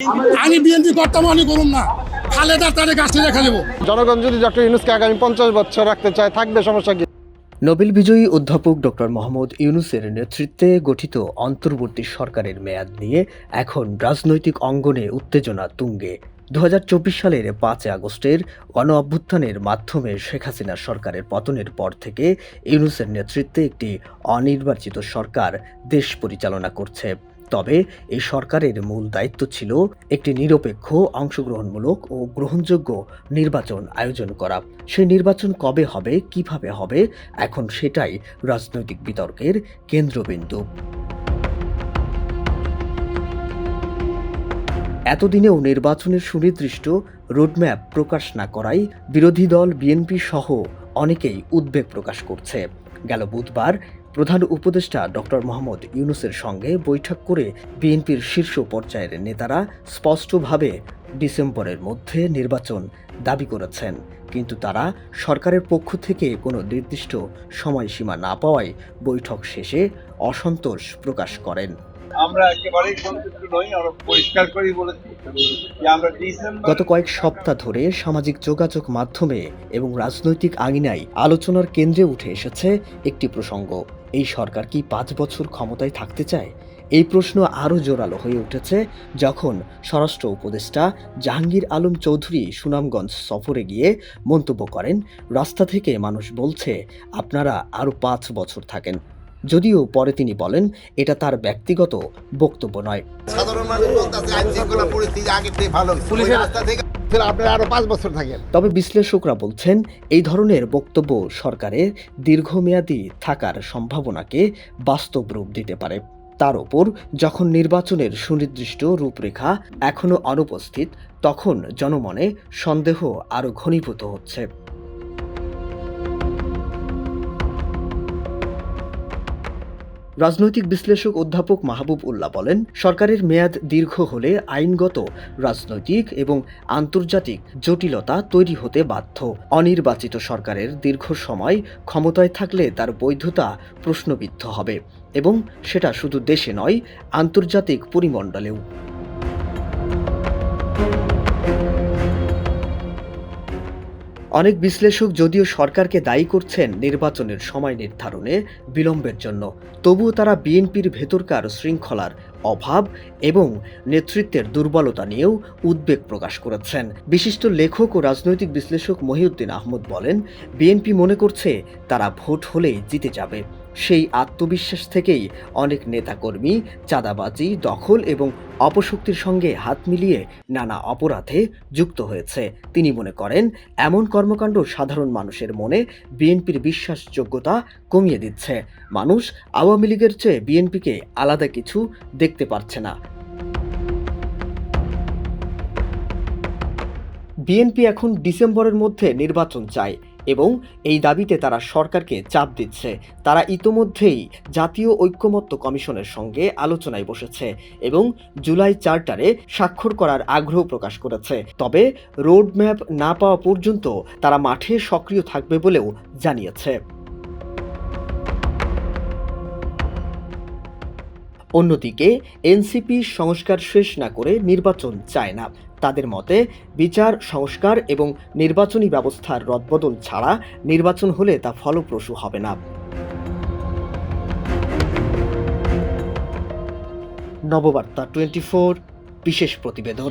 আমি বিএনপি করতাম মনে করুন না, খালেদার তারে গাছটি রেখে দেবো। জনগণ যদি ডক্টর ইউনূসকে আগামী 50 বছর রাখতে চায়, থাকবে, সমস্যা কি? নোবেল বিজয়ী অধ্যাপক ডক্টর মোহাম্মদ ইউনূসের নেতৃত্বে গঠিত অন্তর্বর্তী সরকারের মেয়াদ নিয়ে এখন রাজনৈতিক অঙ্গনে উত্তেজনা তুঙ্গে। 2024 সালের 5 আগস্টের গণ অভ্যুত্থানের মাধ্যমে শেখ হাসিনা সরকারের পতনের পর থেকে ইউনূসের নেতৃত্বে একটি অনির্বাচিত সরকার দেশ পরিচালনা করছে। তবে এই সরকারের মূল দায়িত্ব ছিল একটি নিরপেক্ষ, অংশগ্রহণমূলক ও গ্রহণযোগ্য নির্বাচন আয়োজন করা। সেই নির্বাচন কবে হবে, কিভাবে হবে, এখন সেটাই রাজনৈতিক বিতর্কের কেন্দ্রবিন্দু। এতদিনেও নির্বাচনের সুনির্দিষ্ট রোডম্যাপ প্রকাশ না করায় বিরোধী দল বিএনপি সহ অনেকেই উদ্বেগ প্রকাশ করছে। গেল বুধবার প্রধান উপদেষ্টা ডক্টর মোহাম্মদ ইউনূসের সঙ্গে বৈঠক করে বিএনপির শীর্ষ পর্যায়ের নেতারা স্পষ্টভাবে ডিসেম্বরের মধ্যে নির্বাচন দাবি করেছেন, কিন্তু তারা সরকারের পক্ষ থেকে কোনো নির্দিষ্ট সময়সীমা না পাওয়ায় বৈঠক শেষে অসন্তোষ প্রকাশ করেন। আমরা একেবারেই সন্তুষ্ট নই, আমরা পরিষ্কার করেই বলেছি যে আমরা গত কয়েক সপ্তাহ ধরে সামাজিক যোগাযোগ মাধ্যমে এবং রাজনৈতিক আঙিনায় আলোচনার কেন্দ্রে উঠে এসেছে একটি প্রসঙ্গ: এই সরকার কি 5 বছর ক্ষমতায় থাকতে চায়? এই প্রশ্ন আরও জোরালো হয়ে উঠেছে যখন স্বরাষ্ট্র উপদেষ্টা জাহাঙ্গীর আলম চৌধুরী সুনামগঞ্জ সফরে গিয়ে মন্তব্য করেন, রাস্তা থেকে মানুষ বলছে আপনারা আরও 5 বছর থাকেন। যদিও পরে তিনি বলেন এটা তার ব্যক্তিগত বক্তব্য নয়। সাধারণ মানুষ বলতেছে আইন শৃঙ্খলা পরিস্থিতি আগের থেকে ভালো, পুলিশের রাস্তা থেকে আপনারা আরো 5 বছর থাকেন। তবে বিশ্লেষকরা বলছেন এই ধরনের বক্তব্য সরকারের দীর্ঘমেয়াদী থাকার সম্ভাবনাকে বাস্তব রূপ দিতে পারে। তার ওপর যখন নির্বাচনের সুনির্দিষ্ট রূপরেখা এখনো অনুপস্থিত, তখন জনমনে সন্দেহ আরও ঘনীভূত হচ্ছে। রাজনৈতিক বিশ্লেষক অধ্যাপক মাহবুব উল্লাহ বলেন, সরকারের মেয়াদ দীর্ঘ হলে আইনগত, রাজনৈতিক এবং আন্তর্জাতিক জটিলতা তৈরি হতে বাধ্য। অনির্বাচিত সরকারের দীর্ঘ সময় ক্ষমতায় থাকলে তার বৈধতা প্রশ্নবিদ্ধ হবে, এবং সেটা শুধু দেশে নয়, আন্তর্জাতিক পরিমণ্ডলেও। অনেক বিশ্লেষক যদিও সরকারকে দায়ী করছেন নির্বাচনের সময় নির্ধারণে বিলম্বের জন্য, তবুও তারা বিএনপির ভেতরকার শৃঙ্খলার অভাব এবং নেতৃত্বের দুর্বলতা নিয়েও উদ্বেগ প্রকাশ করেছেন। বিশিষ্ট লেখক ও রাজনৈতিক বিশ্লেষক মহিউদ্দিন আহমদ বলেন, বিএনপি মনে করছে তারা ভোট হলেই জিতে যাবে। সেই আত্মবিশ্বাস থেকেই অনেক নেতাকর্মী চাঁদাবাজি, দখল এবং অপশক্তির সঙ্গে হাত মিলিয়ে নানা অপরাধে যুক্ত হয়েছে। তিনি মনে করেন এমন কর্মকাণ্ড সাধারণ মানুষের মনে বিএনপির বিশ্বাসযোগ্যতা কমিয়ে দিচ্ছে। মানুষ আওয়ামী লীগের চেয়ে বিএনপিকে আলাদা কিছু দেখতে পারছে না। বিএনপি এখন ডিসেম্বরের মধ্যে নির্বাচন চায় এবং এই দাবিতে তারা সরকারকে চাপ দিচ্ছে। তারা ইতোমধ্যেই জাতীয় ঐক্যমত্য কমিশনের সঙ্গে আলোচনায় বসেছে এবং জুলাই চার্টারে স্বাক্ষর করার আগ্রহ প্রকাশ করেছে। তবে রোডম্যাপ না পাওয়া পর্যন্ত তারা মাঠে সক্রিয় থাকবে বলেও জানিয়েছে। অন্যদিকে এনসিপি সংস্কার শেষ না করে নির্বাচন চায় না। তাদের মতে বিচার সংস্কার এবং নির্বাচনী ব্যবস্থার রদবদল ছাড়া নির্বাচন হলে তা ফলপ্রসূ হবে না। নববার্তা 24 বিশেষ প্রতিবেদন।